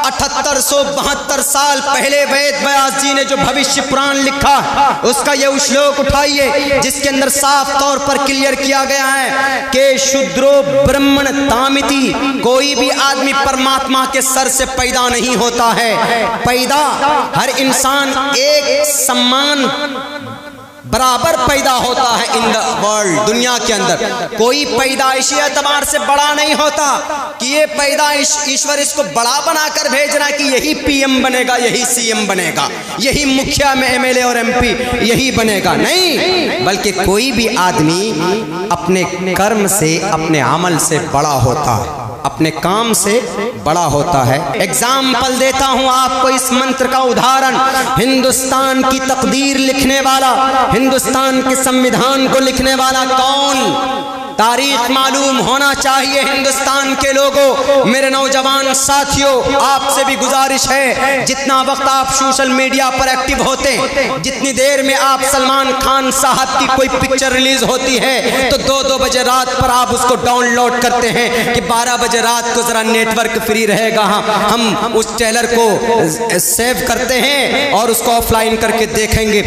7872 سال پہلے وید ویاس جی نے جو بھوشیہ پران لکھا اس کا یہ شلوک اٹھائیے جس کے اندر صاف طور پر کلیئر کیا گیا ہے کہ شودرو برہمن تامتی، کوئی بھی آدمی پرماتما کے سر سے پیدا نہیں ہوتا ہے. پیدا ہر انسان ایک سمان برابر پیدا ہوتا ہے ان دا ورلڈ، دنیا کے اندر. کوئی پیدائشی اعتبار سے بڑا نہیں ہوتا کہ یہ پیدائش ایشور اس کو بڑا بنا کر بھیج رہا ہے کہ یہی پی ایم بنے گا، یہی سی ایم بنے گا، یہی مکھیا میں ایم ایل اے اور ایم پی یہی بنے گا. نہیں، بلکہ کوئی بھی آدمی اپنے کرم سے، اپنے عمل سے بڑا ہوتا ہے، اپنے کام سے بڑا ہوتا ہے. ایگزامپل دیتا ہوں آپ کو اس منتر کا ادھارن. ہندوستان کی تقدیر لکھنے والا، ہندوستان کے سمویدھان کو لکھنے والا کون؟ تاریخ معلوم ہونا چاہیے ہندوستان کے لوگوں. میرے نوجوان ساتھیوں، آپ سے بھی گزارش ہے جتنا وقت آپ سوشل میڈیا پر ایکٹیو ہوتے ہیں، جتنی دیر میں آپ سلمان خان صاحب کی کوئی پکچر ریلیز ہوتی ہے تو 2 بجے رات پر آپ اس کو ڈاؤن لوڈ کرتے ہیں کہ 12 بجے رات کو ذرا نیٹ ورک فری رہے گا، ہم اس ٹریلر کو سیو کرتے ہیں اور اس کو آف لائن کر کے دیکھیں گے.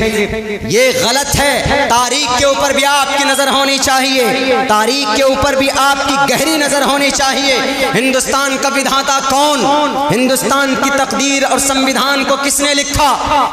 یہ غلط ہے. تاریخ کے اوپر بھی آپ کی نظر ہونی چاہیے، تاریخ کے اوپر بھی آپ کی گہری نظر ہونی چاہیے. ہندوستان کا ودھاتا کون؟ ہندوستان کی تقدیر اور سمویدھان کو کس نے لکھا؟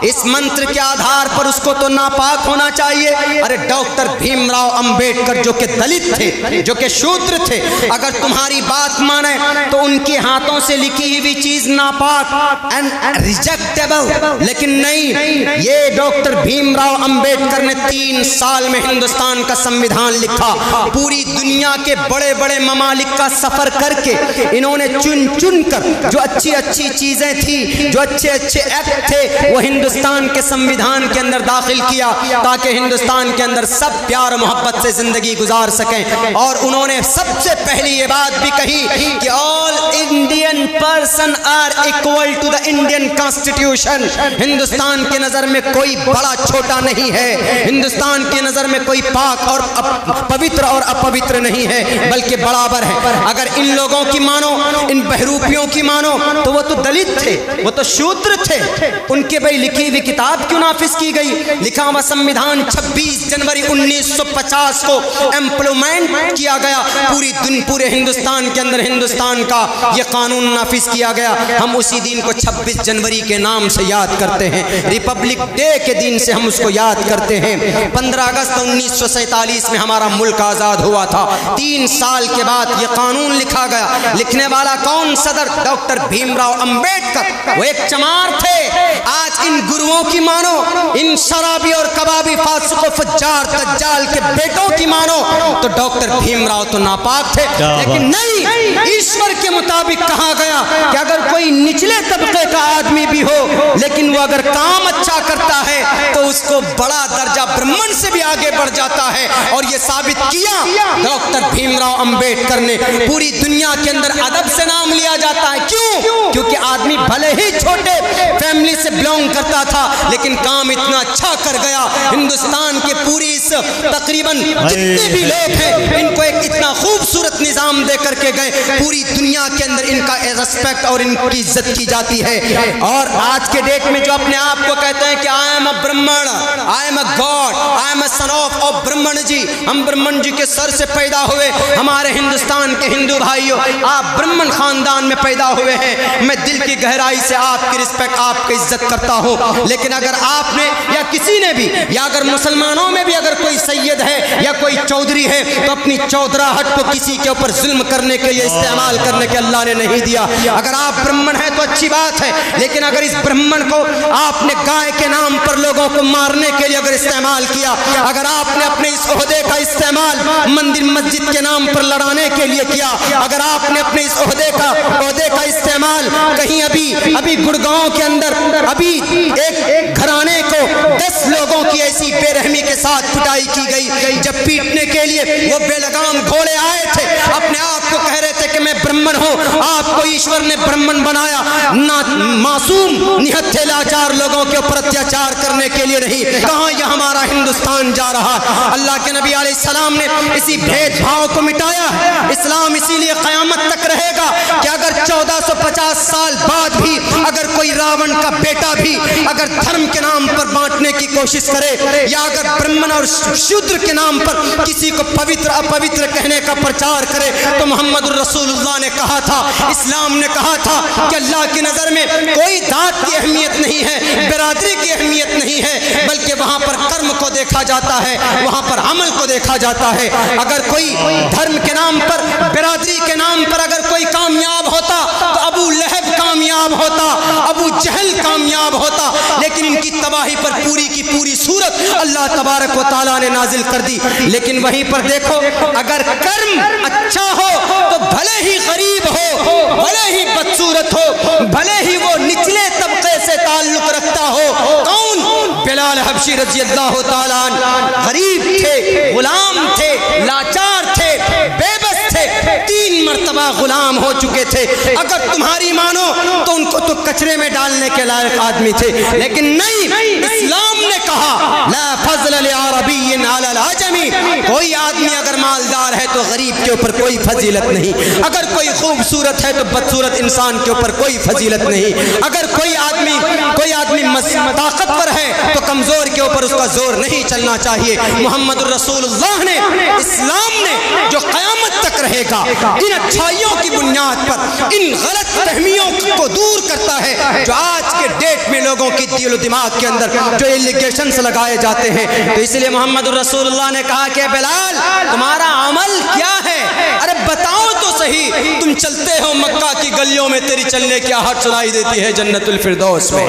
اس منتر کے آدھار پر اس کو تو ناپاک ہونا چاہیے. ارے ڈاکٹر بھیم راؤ امبیڈکر جو کہ دلت تھے، جو کہ شودر تھے، اگر تمہاری بات مانے تو ان کے ہاتھوں سے لکھی ہوئی چیز ناپاک اینڈ ریجیکٹیبل. لیکن نہیں، یہ ڈاکٹر بھیم راؤ امبیڈکر نے 3 سال میں ہندوستان کا سمویدھان لکھا. پوری دنیا کے بڑے بڑے ممالک کا سفر کر کے انہوں نے چن چن کر جو اچھی اچھی چیزیں تھی، جو اچھے اچھے ایکٹ تھے، وہ ہندوستان کے سمویدھان کے اندر داخل کیا تاکہ ہندوستان کے اندر سب پیار و محبت سے زندگی گزار سکیں. اور انہوں نے سب سے پہلی یہ بات بھی کہی کہ all Indian person are equal to the Indian constitution. Hindustan کی نظر میں کوئی بڑا چھوٹا نہیں ہے، ہندوستان کی نظر میں کوئی پاک اور پوتر اور اپوتر نہیں ہے، بلکہ برابر ہے. اگر ان لوگوں کی مانو، ان بہروپیوں کی مانو تو وہ تو دلت تھے، وہ تو شودر تھے. ان کے بھائی لکھی ہوئی کتاب کیوں نافذ کی گئی؟ لکھا ہوا سمویدھان 26 جنوری 1950 کو امپلیمنٹ کیا گیا. پورے ہندوستان کے اندر ہندوستان کا یہ قانون نافذ کیا گیا. ہم اسی دن کو 26 جنوری کے نام سے یاد کرتے ہیں، ریپبلک ڈے کے دن سے ہم اس کو یاد کرتے ہیں. 15 اگست 1947 میں ہمارا ملک آزاد ہوا تھا. 3 سال کے بعد یہ قانون لکھا گیا. لکھنے والا کون؟ صدر ڈاکٹر بھیم راؤ امبیڈکر. وہ ایک چمار تھے. آج ان گروؤں کی مانو، ان شرابی اور کبابی فاسق و فجار دجال کے بیٹوں کی مانو تو ڈاکٹر بھیم راؤ تو ناپاک تھے. لیکن نہیں، ایشور کے مطابق کہا گیا کہ اگر کوئی نچلے طبقے کا آدمی بھی ہو لیکن وہ اگر کام اچھا کرتا ہے تو اس کو بڑا درجہ برہمن سے بھی آگے بڑھ جاتا ہے. اور یہ ثابت کیا ڈاکٹر بھیم راؤ امبیڈکر نے. پوری دنیا کے اندر ادب سے نام لیا جاتا ہے. کیوں؟ کیونکہ آدمی بھلے ہی چھوٹے فیملی سے بلونگ کرتا تھا لیکن کام اتنا اچھا کر گیا. ہندوستان کے پوری اس تقریباً جتنے بھی لوگ ہیں ان کو ایک اتنا خوبصورت نظام دے کر کے گئے. پوری دنیا کے اندر ان کا ریسپیکٹ اور ان کی عزت کی جاتی ہے. اور آج کے ڈیٹ میں جو اپنے آپ کو کہتے ہیں کہ آئی am a Brahmin, I am a god, I am a son of Brahmin ji, ہم برہمن جی کے سر سے پیدا ہوئے. ہمارے ہندوستان کے ہندو بھائیوں، آپ برہمن خاندان میں پیدا ہوئے ہیں. میں دل کی گہرائی سے آپ کی رسپیکٹ، آپ کی عزت کرتا ہوں. لیکن اگر آپ نے یا کسی نے بھی، یا اگر مسلمانوں میں بھی اگر کوئی سید ہے یا کوئی چودھری ہے تو اپنی چودراہٹ کو کسی کے اوپر ظلم کرنے کے لیے استعمال کرنے کے اللہ نے نہیں دیا. اگر آپ برہمن ہیں تو اچھی بات ہے، لیکن اگر اس برہمن کو آپ نے گائے کے نام پر لوگوں کو مارنے کے لیے اگر استعمال کیا، اگر آپ نے اپنے اس عہدے کا استعمال مندر مسجد کے نام پر لڑانے کے لیے کیا، اگر آپ نے اپنے اس عہدے کا استعمال کہیں ابھی گڑگاؤں کے اندر ابھی ایک گھرانے کو 10 لوگوں کی ایسی بے رحمی کے ساتھ پٹائی کی گئی، جب پیٹنے کے لیے وہ بے لگام گھوڑے آئے تھے، اپنے آپ کو کہہ رہے تھے کہ میں برہمن ہوں، آپ کو ایشور نے برہمن بنایا، معصوم نہتھے لاچار لوگوں کے اوپر اتیاچار کرنے کے لیے نہیں. کہاں یہ ہمارا ہندوستان جا رہا؟ اللہ کے نبی علیہ السلام نے اسی بھید بھاؤ کو مٹایا. اسلام اسی لیے قیامت تک رہے گا کہ اگر 1450 سال بعد بھی اگر دھرم کے نام پر بانٹنے کی کوشش کرے یا اگر برہمن اور شودر کے نام پر کسی کو پوتر اپوتر کہنے کا پرچار کرے تو محمد الرسول اللہ نے کہا تھا، اسلام نے کہا تھا کہ اللہ کی نظر میں کوئی ذات کی اہمیت نہیں ہے، برادری کی اہمیت نہیں ہے، بلکہ وہاں پر کرم کو دیکھا جاتا ہے، وہاں پر عمل کو دیکھا جاتا ہے۔ اگر کوئی دھرم کے نام پر، برادری کے نام پر اگر کوئی کامیاب ہوتا تو ابو لہب کامیاب ہوتا، ابو جہل کامیاب ہوتا، لیکن ان کی تباہی پر پوری کی پوری صورت اللہ تبارک و تعالیٰ نے نازل کر دی۔ لیکن وہیں پر دیکھو، اگر کرم اچھا ہو تو بھلے ہی غریب ہو، بھلے ہی بدصورت ہو، بھلے ہی وہ نچلے طبقے سے تعلق رکھتا ہو۔ کون؟ بلال حبشی رضی اللہ تعالیٰ عنہ غریب تھے، غلام تھے، لاچار تھے، بے بس تھے، 3 مرتبہ غلام ہو چکے تھے۔ اگر تمہاری مانو تو ان کو تو کچرے میں ڈالنے کے لائق آدمی تھے، لیکن نہیں، اسلام نے کہا لا فضل لعربی علی العجمی، کوئی آدمی اگر مالدار ہے تو غریب کے اوپر کوئی فضیلت نہیں، اگر کوئی خوبصورت ہے تو بدصورت انسان کے اوپر کوئی فضیلت نہیں، اگر کوئی آدمی طاقتور ہے تو کمزور کے اوپر اس کا زور نہیں چلنا چاہیے۔ محمد الرسول اللہ نے، اسلام نے جو قیامت تک رہے گا، ان اچھائیوں کی بنیاد پر ان غلط فہمیوں کو دور کرتا ہے جو آج کے ڈیٹ میں لوگوں کی دل و دماغ کے اندر جو ایلیگیشنز لگائے جاتے ہیں۔ تو اس لیے محمد الرسول اللہ نے کہا کہ بلال تمہارا عمل کیا ہے؟ ارے بتاؤ تو صحیح، تم چلتے ہو مکہ کی گلیوں میں، تیری چلنے کی آہٹ سنائی دیتی ہے جنت الفردوس میں۔